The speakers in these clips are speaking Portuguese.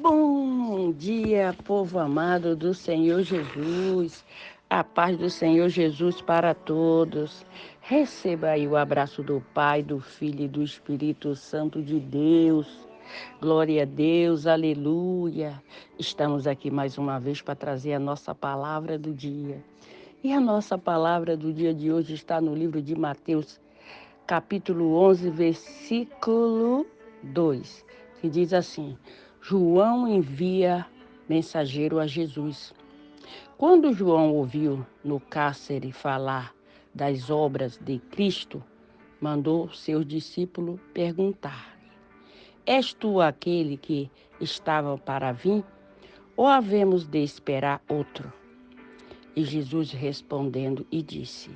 Bom dia, povo amado do Senhor Jesus. A paz do Senhor Jesus para todos. Receba aí o abraço do Pai, do Filho e do Espírito Santo de Deus. Glória a Deus, aleluia. Estamos aqui mais uma vez para trazer a nossa palavra do dia. E a nossa palavra do dia de hoje está no livro de Mateus, capítulo 11, versículo 2, que diz assim: João envia mensageiro a Jesus. Quando João ouviu no cárcere falar das obras de Cristo, mandou seus discípulos perguntar: És tu aquele que estava para vir, ou havemos de esperar outro? E Jesus respondendo e disse: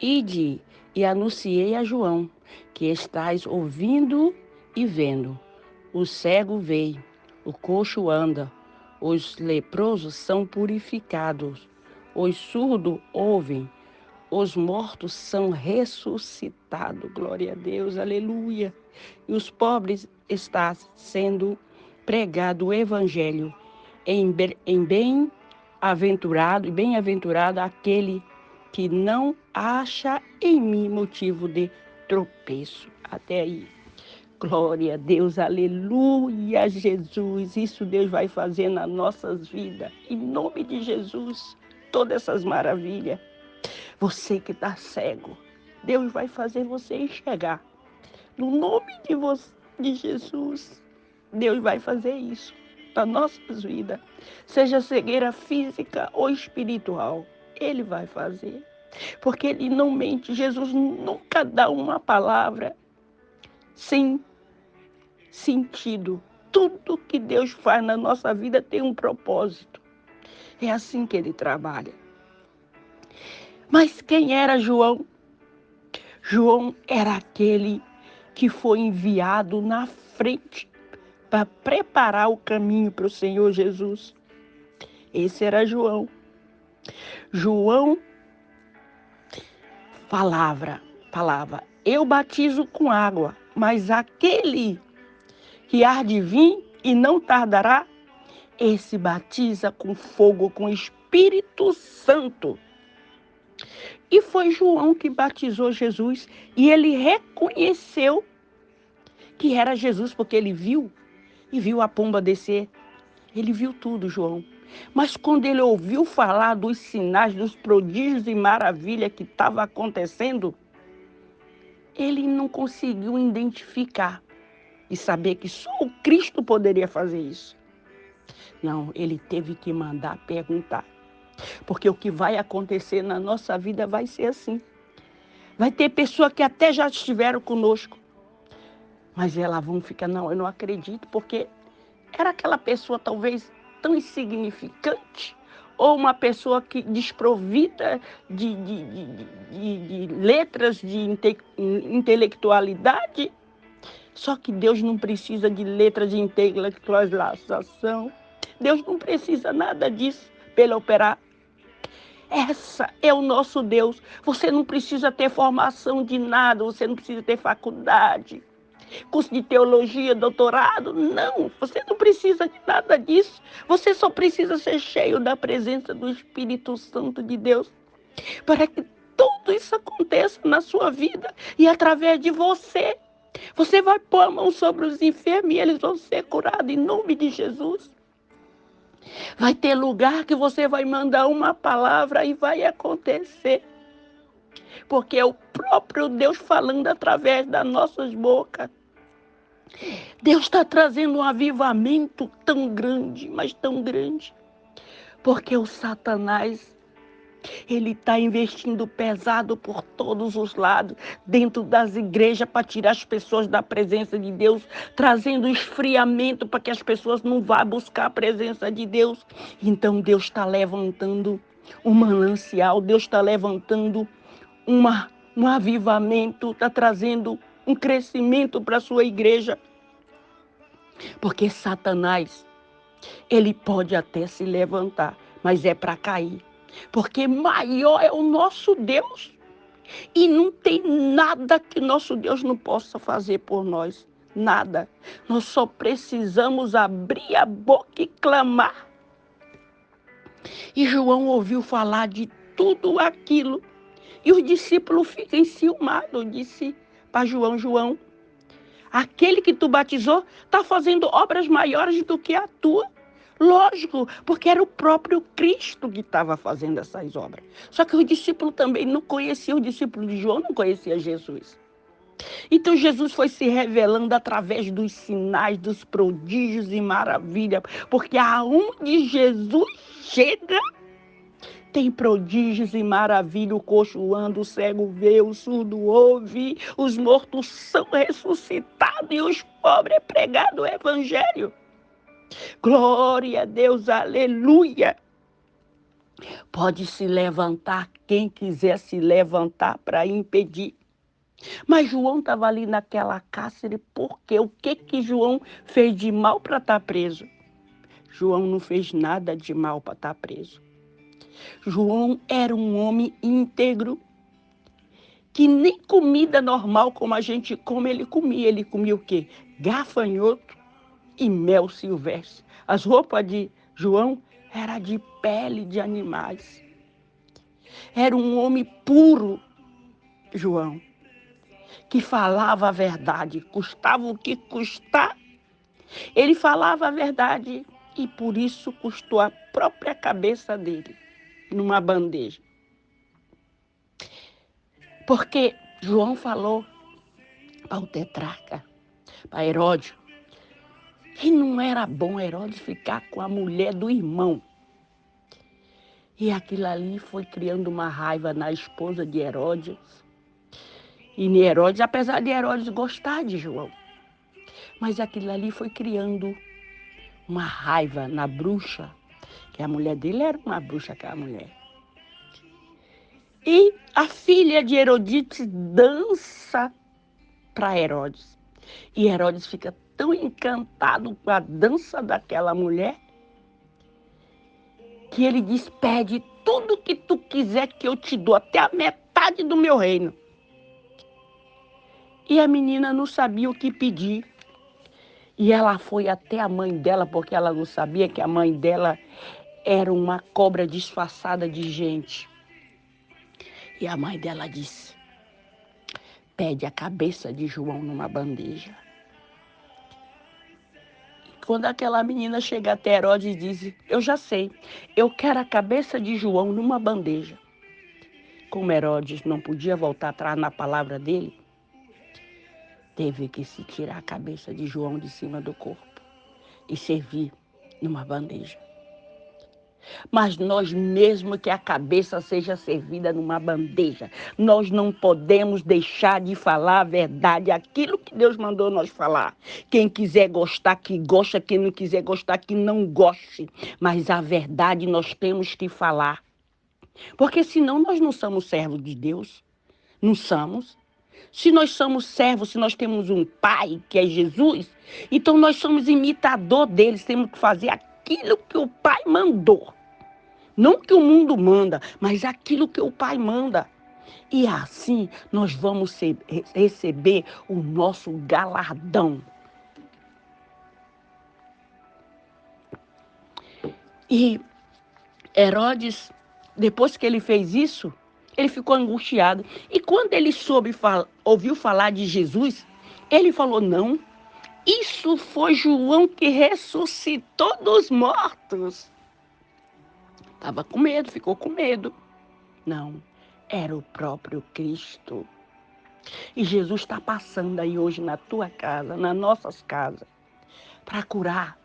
Ide e anunciei a João, que estais ouvindo e vendo. O cego vê, o coxo anda, os leprosos são purificados, os surdos ouvem, os mortos são ressuscitados. Glória a Deus, aleluia. E os pobres está sendo pregado o evangelho em bem-aventurado e bem-aventurado aquele que não acha em mim motivo de tropeço. Até aí. Glória a Deus, aleluia, Jesus. Isso Deus vai fazer nas nossas vidas. Em nome de Jesus, todas essas maravilhas. Você que está cego, Deus vai fazer você enxergar. No nome de Jesus, Deus vai fazer isso nas nossas vidas. Seja cegueira física ou espiritual, Ele vai fazer. Porque Ele não mente. Jesus nunca dá uma palavra sem sentido. Tudo que Deus faz na nossa vida tem um propósito. É assim que Ele trabalha. Mas quem era João? João era aquele que foi enviado na frente para preparar o caminho para o Senhor Jesus. Esse era João. João falava, eu batizo com água, mas aquele que há de vir e não tardará, esse batiza com fogo, com Espírito Santo. E foi João que batizou Jesus, e ele reconheceu que era Jesus, porque ele viu, e viu a pomba descer. Ele viu tudo, João. Mas quando ele ouviu falar dos sinais, dos prodígios e maravilhas que estavam acontecendo, ele não conseguiu identificar e saber que só o Cristo poderia fazer isso. Não, ele teve que mandar perguntar. Porque o que vai acontecer na nossa vida vai ser assim. Vai ter pessoas que até já estiveram conosco, mas elas vão ficar, não, eu não acredito, porque era aquela pessoa talvez tão insignificante, ou uma pessoa que desprovida de letras, de intelectualidade. Só que Deus não precisa de letras de intelectualização. Deus não precisa nada disso para ele operar. Essa é o nosso Deus. Você não precisa ter formação de nada, você não precisa ter faculdade, curso de teologia, doutorado. Não, você não precisa de nada disso. Você só precisa ser cheio da presença do Espírito Santo de Deus para que tudo isso aconteça na sua vida e através de você. Você vai pôr a mão sobre os enfermos e eles vão ser curados em nome de Jesus. Vai ter lugar que você vai mandar uma palavra e vai acontecer. Porque é o próprio Deus falando através das nossas bocas. Deus está trazendo um avivamento tão grande, mas tão grande. Porque o Satanás, ele está investindo pesado por todos os lados, dentro das igrejas, para tirar as pessoas da presença de Deus, trazendo esfriamento para que as pessoas não vá buscar a presença de Deus. Então Deus está levantando um manancial, Deus está levantando um avivamento, está trazendo um crescimento para a sua igreja. Porque Satanás, ele pode até se levantar, mas é para cair. Porque maior é o nosso Deus. E não tem nada que nosso Deus não possa fazer por nós. nada. Nós só precisamos abrir a boca e clamar. E João ouviu falar de tudo aquilo. E os discípulos ficam enciumados. Disse para João: João, aquele que tu batizou está fazendo obras maiores do que a tua. Lógico, porque era o próprio Cristo que estava fazendo essas obras. Só que os discípulos também não conheciam, o discípulo de João não conhecia Jesus. Então Jesus foi se revelando através dos sinais, dos prodígios e maravilhas, porque aonde Jesus chega, tem prodígios e maravilha, o coxo anda, o cego vê, o surdo ouve, os mortos são ressuscitados e os pobres é pregado o evangelho. Glória a Deus, aleluia. Pode se levantar quem quiser se levantar para impedir. Mas João estava ali naquela cárcere porque o que João fez de mal para estar preso? João não fez nada de mal para estar preso. João era um homem íntegro, que nem comida normal como a gente come, ele comia. Ele comia o quê? Gafanhoto e mel silvestre. As roupas de João eram de pele de animais. Era um homem puro, João, que falava a verdade, custava o que custar. Ele falava a verdade e por isso custou a própria cabeça dele numa bandeja. Porque João falou para o tetrarca, para Herodes, que não era bom Herodes ficar com a mulher do irmão. E aquilo ali foi criando uma raiva na esposa de Herodes. E Herodes, apesar de Herodes gostar de João, mas aquilo ali foi criando uma raiva na bruxa, que a mulher dele era uma bruxa, aquela mulher. E a filha de Herodite dança para Herodes. E Herodes fica tão encantado com a dança daquela mulher, que ele diz: pede tudo que tu quiser que eu te dou, até a metade do meu reino. E a menina não sabia o que pedir. E ela foi até a mãe dela, porque ela não sabia que a mãe dela era uma cobra disfarçada de gente. E a mãe dela disse: pede a cabeça de João numa bandeja. Quando aquela menina chega até Herodes e diz: eu já sei, eu quero a cabeça de João numa bandeja. Como Herodes não podia voltar atrás na palavra dele, teve que se tirar a cabeça de João de cima do corpo e servir numa bandeja. Mas nós, mesmo que a cabeça seja servida numa bandeja, nós não podemos deixar de falar a verdade, aquilo que Deus mandou nós falar. Quem quiser gostar, que gosta, quem não quiser gostar, que não goste. Mas a verdade nós temos que falar. Porque senão nós não somos servos de Deus. Não somos. Se nós somos servos, se nós temos um pai, que é Jesus, então nós somos imitador deles, temos que fazer aquilo que o pai mandou. Não que o mundo manda, mas aquilo que o pai manda. E assim nós vamos receber o nosso galardão. E Herodes, depois que ele fez isso, ele ficou angustiado. E quando ele ouviu falar de Jesus, ele falou: não, isso foi João que ressuscitou dos mortos. Estava com medo, ficou com medo. Não, era o próprio Cristo. E Jesus está passando aí hoje na tua casa, nas nossas casas, para curar,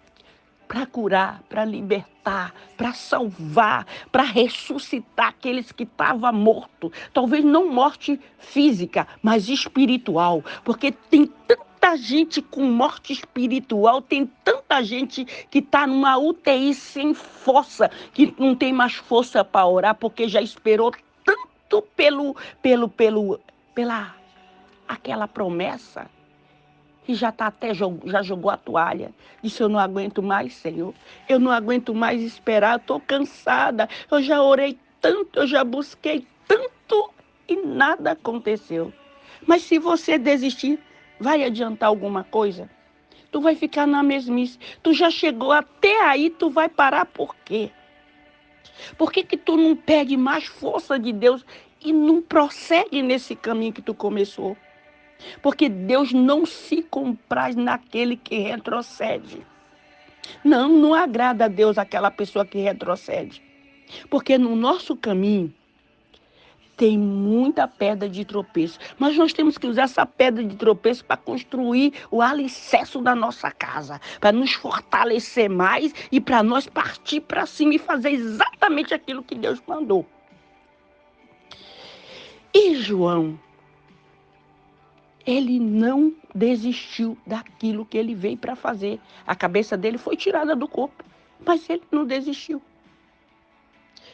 para libertar, para salvar, para ressuscitar aqueles que estavam mortos. Talvez não morte física, mas espiritual, porque tem tanta gente com morte espiritual, tem tanta gente que está numa UTI sem força, que não tem mais força para orar, porque já esperou tanto pela aquela promessa, que já já jogou a toalha. Disse: eu não aguento mais, Senhor. Eu não aguento mais esperar, eu estou cansada. Eu já orei tanto, eu já busquei tanto e nada aconteceu. Mas se você desistir, Vai adiantar alguma coisa? Tu vai ficar na mesmice. Tu já chegou até aí, tu vai parar por quê? Por que que tu não pede mais força de Deus e não prossegue nesse caminho que tu começou? Porque Deus não se compraz naquele que retrocede. Não agrada a Deus aquela pessoa que retrocede. Porque no nosso caminho tem muita pedra de tropeço. Mas nós temos que usar essa pedra de tropeço para construir o alicerce da nossa casa. Para nos fortalecer mais e para nós partir para cima e fazer exatamente aquilo que Deus mandou. E João, ele não desistiu daquilo que ele veio para fazer. A cabeça dele foi tirada do corpo, mas ele não desistiu.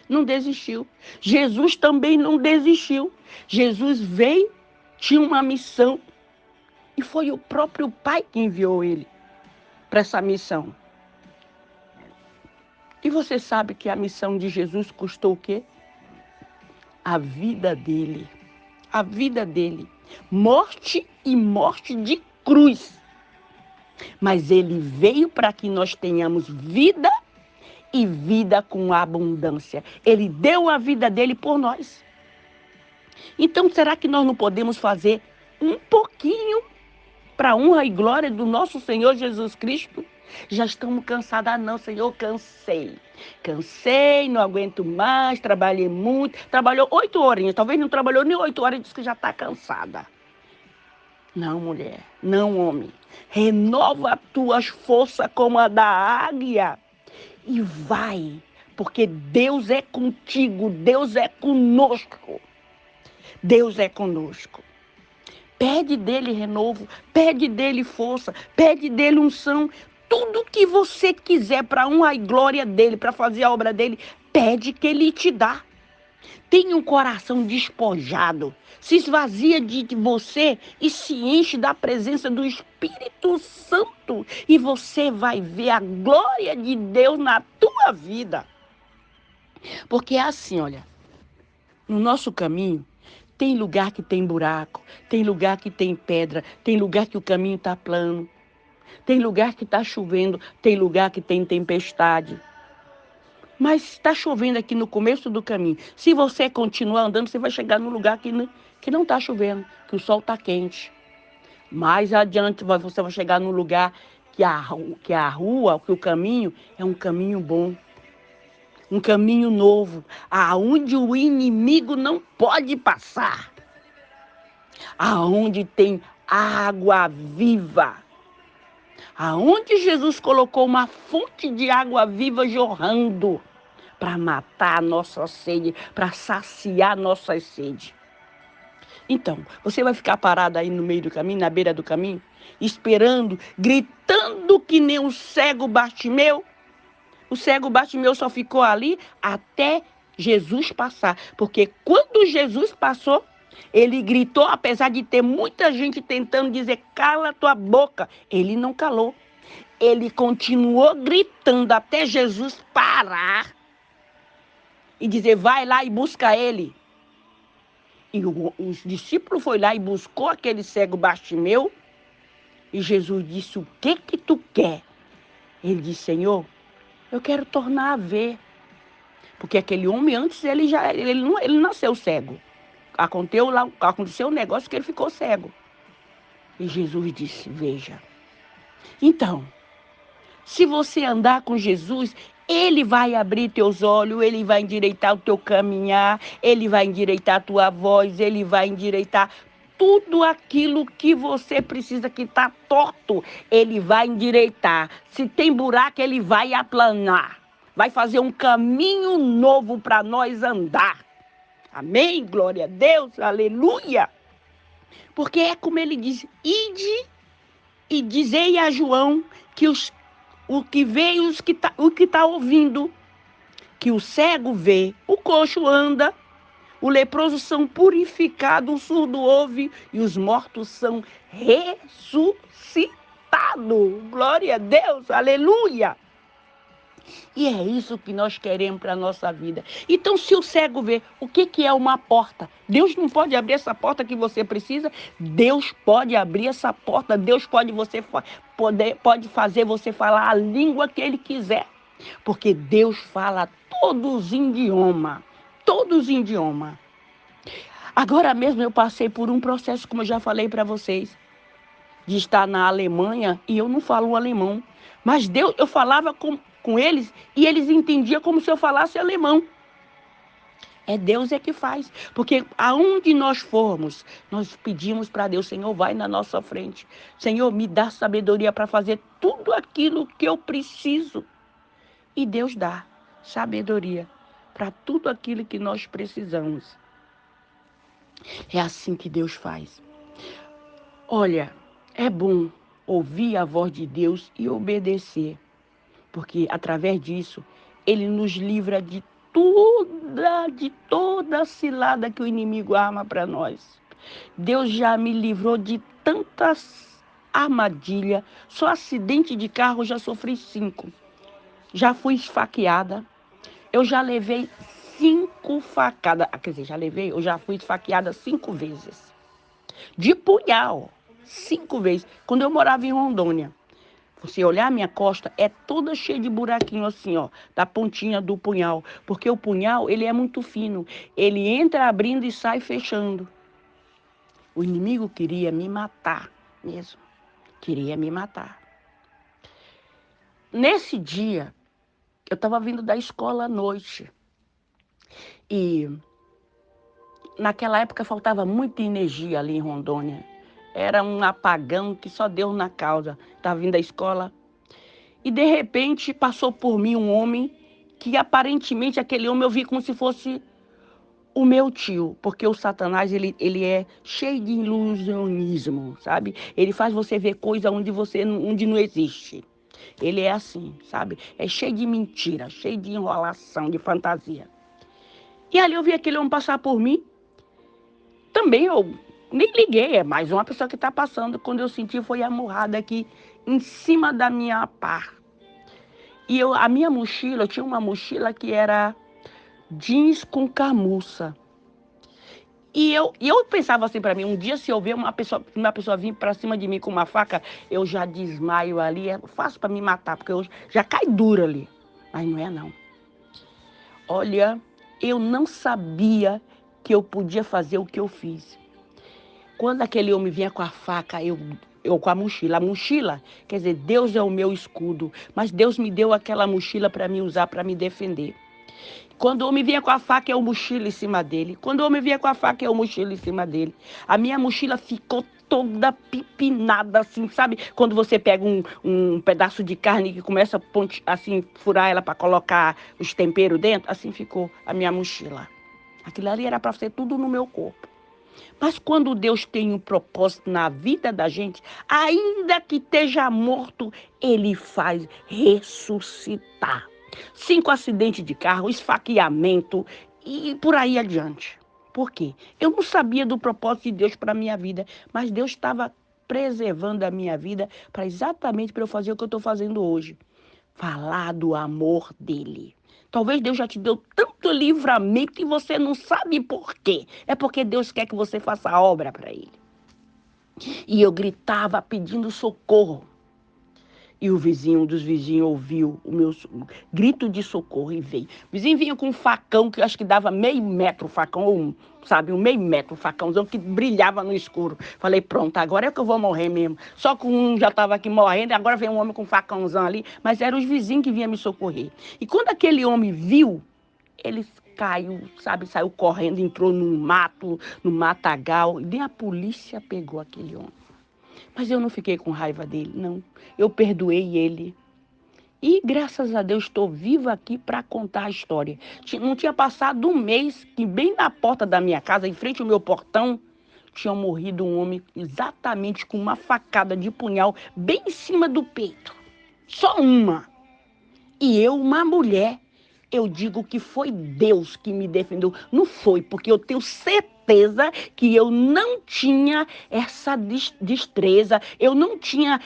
Não desistiu. Jesus também não desistiu. Jesus veio, tinha uma missão, e foi o próprio Pai que enviou ele para essa missão. E você sabe que a missão de Jesus custou o quê? A vida dele. A vida dele. Morte e morte de cruz. Mas ele veio para que nós tenhamos vida e vida com abundância. Ele deu a vida dele por nós. Então, será que nós não podemos fazer um pouquinho para a honra e glória do nosso Senhor Jesus Cristo? Já estamos cansados. Não, Senhor, cansei. Cansei, não aguento mais, trabalhei muito. Trabalhou 8 horinhas, talvez não trabalhou nem 8 horas e disse que já está cansada. Não, mulher, não, homem. Renova as tuas forças como a da águia. E vai, porque Deus é contigo, Deus é conosco. Deus é conosco. Pede dele renovo, pede dele força, pede dele unção. Tudo que você quiser para a honra e glória dele, para fazer a obra dele, pede que ele te dá. Tenha um coração despojado, se esvazia de você e se enche da presença do Espírito Santo. E você vai ver a glória de Deus na tua vida. Porque é assim, olha, no nosso caminho, tem lugar que tem buraco, tem lugar que tem pedra, tem lugar que o caminho está plano, tem lugar que está chovendo, tem lugar que tem tempestade. Mas está chovendo aqui no começo do caminho. Se você continuar andando, você vai chegar num lugar que não está chovendo, que o sol está quente. Mais adiante você vai chegar num lugar que a rua, que o caminho é um caminho bom. Um caminho novo, aonde o inimigo não pode passar. Aonde tem água viva. Aonde Jesus colocou uma fonte de água viva jorrando para matar a nossa sede, para saciar nossas sedes. Então, você vai ficar parado aí no meio do caminho, na beira do caminho, esperando, gritando que nem o cego Bartimeu? O cego Bartimeu só ficou ali até Jesus passar. Porque quando Jesus passou, ele gritou, apesar de ter muita gente tentando dizer, cala tua boca. Ele não calou. Ele continuou gritando até Jesus parar e dizer, vai lá e busca ele. E os discípulos foram lá e buscou aquele cego Bartimeu. E Jesus disse, o que tu quer? Ele disse, Senhor, eu quero tornar a ver. Porque aquele homem antes, ele nasceu cego. Aconteceu um negócio que ele ficou cego. E Jesus disse, veja. Então, se você andar com Jesus, ele vai abrir teus olhos, ele vai endireitar o teu caminhar, ele vai endireitar a tua voz, ele vai endireitar tudo aquilo que você precisa, que está torto, ele vai endireitar. Se tem buraco, ele vai aplanar. Vai fazer um caminho novo para nós andar. Amém? Glória a Deus, aleluia. Porque é como ele diz, ide e dizei a João que o que está ouvindo, que o cego vê, o coxo anda, o leproso são purificados, o surdo ouve e os mortos são ressuscitados. Glória a Deus, aleluia. E é isso que nós queremos para a nossa vida. Então, se o cego vê, o que é uma porta? Deus não pode abrir essa porta que você precisa? Deus pode abrir essa porta. Deus pode fazer você falar a língua que Ele quiser. Porque Deus fala todos os idiomas. Todos os idiomas. Agora mesmo eu passei por um processo, como eu já falei para vocês, de estar na Alemanha e eu não falo alemão. Mas Deus, eu falava com eles e eles entendiam como se eu falasse alemão. É Deus que faz. Porque aonde nós formos, nós pedimos para Deus, Senhor, vai na nossa frente. Senhor, me dá sabedoria para fazer tudo aquilo que eu preciso. E Deus dá sabedoria para tudo aquilo que nós precisamos. É assim que Deus faz. Olha, é bom ouvir a voz de Deus e obedecer. Porque através disso, Ele nos livra de toda a cilada que o inimigo arma para nós. Deus já me livrou de tantas armadilhas. Só acidente de carro eu já sofri 5. Já fui esfaqueada. Eu já levei 5 facadas. Quer dizer, eu já fui esfaqueada 5 vezes. De punhal. 5 vezes. Quando eu morava em Rondônia. Você olhar a minha costa, é toda cheia de buraquinho assim, ó, da pontinha do punhal. Porque o punhal, ele é muito fino. Ele entra abrindo e sai fechando. O inimigo queria me matar mesmo. Queria me matar. Nesse dia, eu estava vindo da escola à noite. E naquela época faltava muita energia ali em Rondônia. Era um apagão que só Deus na causa. Estava vindo da escola. E de repente passou por mim um homem que aparentemente aquele homem eu vi como se fosse o meu tio. Porque o Satanás ele é cheio de ilusionismo, sabe? Ele faz você ver coisa onde não existe. Ele é assim, sabe? É cheio de mentira, cheio de enrolação, de fantasia. E ali eu vi aquele homem passar por mim. Também eu nem liguei, é mais uma pessoa que está passando. Quando eu senti, foi a murrada aqui em cima da minha pá. E a minha mochila, eu tinha uma mochila que era jeans com camurça. E eu pensava assim para mim, um dia se eu ver uma pessoa vir para cima de mim com uma faca, eu já desmaio ali, é fácil para me matar, porque eu já cai dura ali. Mas não é não. Olha, eu não sabia que eu podia fazer o que eu fiz. Quando aquele homem vinha com a faca, eu com a mochila. A mochila, quer dizer, Deus é o meu escudo. Mas Deus me deu aquela mochila para me usar, para me defender. Quando o homem vinha com a faca, eu mochila em cima dele. Quando o homem vinha com a faca, eu mochila em cima dele. A minha mochila ficou toda pipinada, assim, sabe? Quando você pega um pedaço de carne que começa a assim, furar ela para colocar os temperos dentro, assim ficou a minha mochila. Aquilo ali era para ser tudo no meu corpo. Mas quando Deus tem um propósito na vida da gente, ainda que esteja morto, Ele faz ressuscitar. 5 acidentes de carro, esfaqueamento e por aí adiante. Por quê? Eu não sabia do propósito de Deus para a minha vida, mas Deus estava preservando a minha vida exatamente para eu fazer o que eu estou fazendo hoje. Falar do amor dele. Talvez Deus já te deu tanto livramento e você não sabe por quê. É porque Deus quer que você faça a obra para Ele. E eu gritava pedindo socorro. E um dos vizinhos ouviu o meu grito de socorro e veio. O vizinho vinha com um facão que eu acho que dava meio metro o facão, ou sabe, um meio metro o facãozão que brilhava no escuro. Falei, pronto, agora é que eu vou morrer mesmo. Só que um já estava aqui morrendo, e agora vem um homem com um facãozão ali, mas eram os vizinhos que vinham me socorrer. E quando aquele homem viu, ele caiu, sabe, saiu correndo, entrou no matagal, e nem a polícia pegou aquele homem. Mas eu não fiquei com raiva dele, não. Eu perdoei ele. E graças a Deus estou viva aqui para contar a história. Não tinha passado um mês que bem na porta da minha casa, em frente ao meu portão, tinha morrido um homem exatamente com uma facada de punhal bem em cima do peito. Só uma. E eu, uma mulher, eu digo que foi Deus que me defendeu. Não foi, porque eu tenho certeza que eu não tinha essa destreza, eu não tinha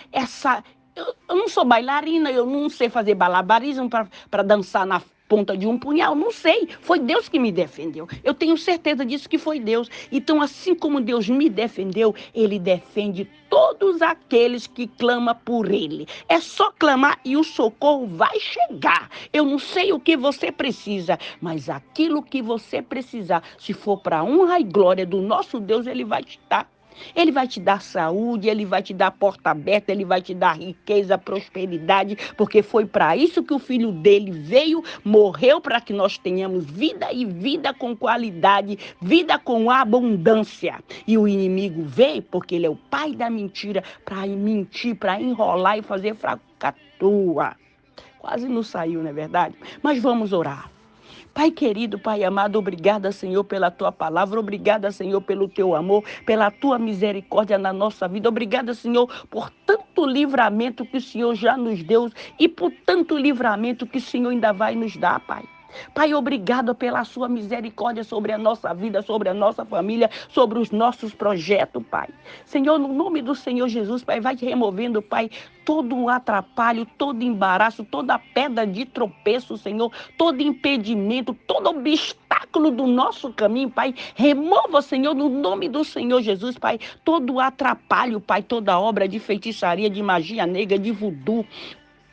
Eu não sou bailarina, eu não sei fazer malabarismo para dançar na ponta de um punhal, não sei. Foi Deus que me defendeu. Eu tenho certeza disso que foi Deus. Então, assim como Deus me defendeu, Ele defende todos aqueles que clamam por Ele. É só clamar e o socorro vai chegar. Eu não sei o que você precisa, mas aquilo que você precisar, se for para a honra e glória do nosso Deus, Ele vai te dar. Ele vai te dar saúde, Ele vai te dar porta aberta, Ele vai te dar riqueza, prosperidade, porque foi para isso que o Filho dele veio, morreu para que nós tenhamos vida e vida com qualidade, vida com abundância. E o inimigo veio porque ele é o pai da mentira, para mentir, para enrolar e fazer fracatua. Quase não saiu, não é verdade? Mas vamos orar. Pai querido, Pai amado, obrigada, Senhor, pela Tua palavra, obrigada, Senhor, pelo Teu amor, pela Tua misericórdia na nossa vida, obrigada, Senhor, por tanto livramento que o Senhor já nos deu e por tanto livramento que o Senhor ainda vai nos dar, Pai. Pai, obrigado pela sua misericórdia sobre a nossa vida, sobre a nossa família, sobre os nossos projetos, Pai. Senhor, no nome do Senhor Jesus, Pai, vai te removendo, Pai, todo o atrapalho, todo embaraço, toda pedra de tropeço, Senhor, todo impedimento, todo obstáculo do nosso caminho, Pai. Remova, Senhor, no nome do Senhor Jesus, Pai, todo o atrapalho, Pai, toda obra de feitiçaria, de magia negra, de voodoo,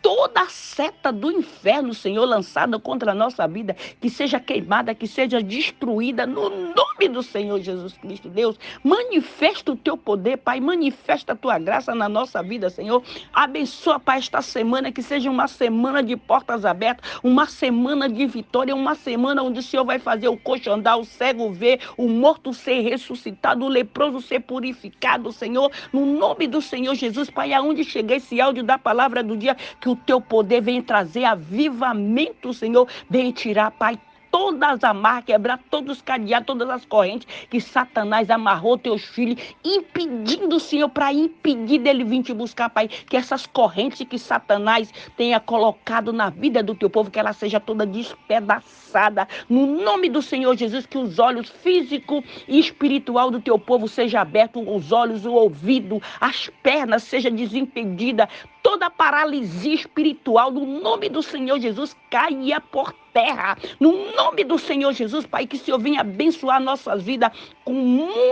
toda a seta do inferno, Senhor, lançada contra a nossa vida, que seja queimada, que seja destruída, no nome do Senhor Jesus Cristo. Deus, manifesta o teu poder, Pai, manifesta a tua graça na nossa vida, Senhor. Abençoa, Pai, esta semana, que seja uma semana de portas abertas, uma semana de vitória, uma semana onde o Senhor vai fazer o coxo andar, o cego ver, o morto ser ressuscitado, o leproso ser purificado, Senhor, no nome do Senhor Jesus, Pai, aonde chegar esse áudio da palavra do dia, que o teu poder vem trazer avivamento, Senhor, vem tirar, Pai, todas as amarras, quebrar todos os cadeados, todas as correntes que Satanás amarrou teus filhos, impedindo, Senhor, para impedir dele vir te buscar, Pai, que essas correntes que Satanás tenha colocado na vida do teu povo, que ela seja toda despedaçada, no nome do Senhor Jesus, que os olhos físico e espiritual do teu povo seja aberto, os olhos, o ouvido, as pernas seja desimpedida, toda paralisia espiritual, no nome do Senhor Jesus, caia por terra. No nome do Senhor Jesus, Pai, que o Senhor venha abençoar nossas vidas com muita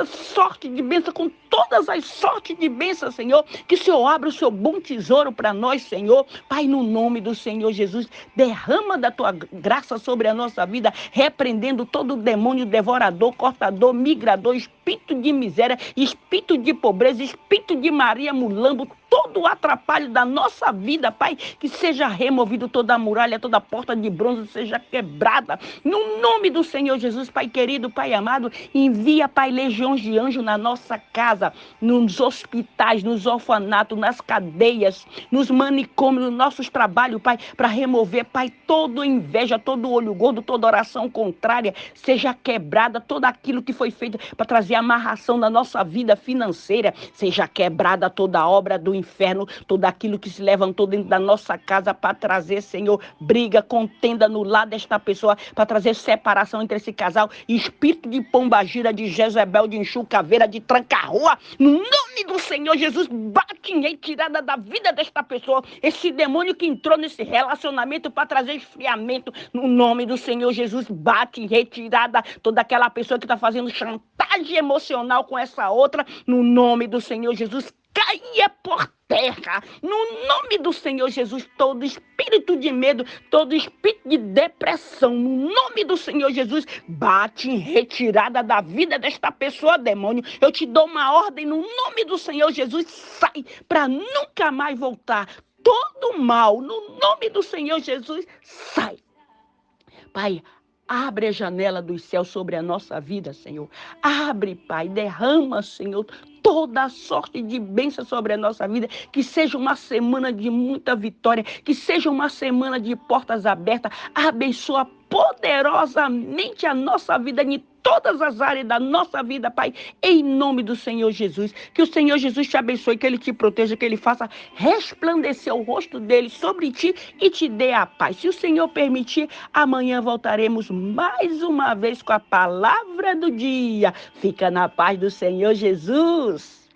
sorte de bênção, com todas as sortes de bênção, Senhor. Que o Senhor abra o seu bom tesouro para nós, Senhor. Pai, no nome do Senhor Jesus, derrama da tua graça sobre a nossa vida, repreendendo todo demônio devorador, cortador, migrador, espírito de miséria, espírito de pobreza, espírito de Maria Mulambo, todo o atrapalho da nossa vida, Pai, que seja removido toda a muralha, toda a porta de bronze seja quebrada. No nome do Senhor Jesus, Pai querido, Pai amado, envia, Pai, legiões de anjos na nossa casa, nos hospitais, nos orfanatos, nas cadeias, nos manicômios, nos nossos trabalhos, Pai, para remover, Pai, toda inveja, todo olho gordo, toda oração contrária, seja quebrada, todo aquilo que foi feito para trazer amarração na nossa vida financeira, seja quebrada toda obra do inferno, tudo aquilo que se levantou dentro da nossa casa para trazer, Senhor, briga, contenda no lado desta pessoa, para trazer separação entre esse casal, espírito de pombagira, de Jezebel, de enxucaveira, de tranca-rua, no nome do Senhor Jesus, bate em retirada da vida desta pessoa, esse demônio que entrou nesse relacionamento para trazer esfriamento, no nome do Senhor Jesus, bate em retirada toda aquela pessoa que está fazendo chantagem emocional com essa outra, no nome do Senhor Jesus, caia por terra, no nome do Senhor Jesus, todo espírito de medo, todo espírito de depressão, no nome do Senhor Jesus, bate em retirada da vida desta pessoa, demônio. Eu te dou uma ordem no nome do Senhor Jesus, sai para nunca mais voltar. Todo mal, no nome do Senhor Jesus, sai. Pai, abre a janela dos céus sobre a nossa vida, Senhor. Abre, Pai, derrama, Senhor, toda a sorte de bênção sobre a nossa vida. Que seja uma semana de muita vitória. Que seja uma semana de portas abertas. Abençoa poderosamente a nossa vida em todas as áreas da nossa vida, Pai, em nome do Senhor Jesus. Que o Senhor Jesus te abençoe, que Ele te proteja, que Ele faça resplandecer o rosto dEle sobre ti e te dê a paz. Se o Senhor permitir, amanhã voltaremos mais uma vez com a palavra do dia. Fica na paz do Senhor Jesus.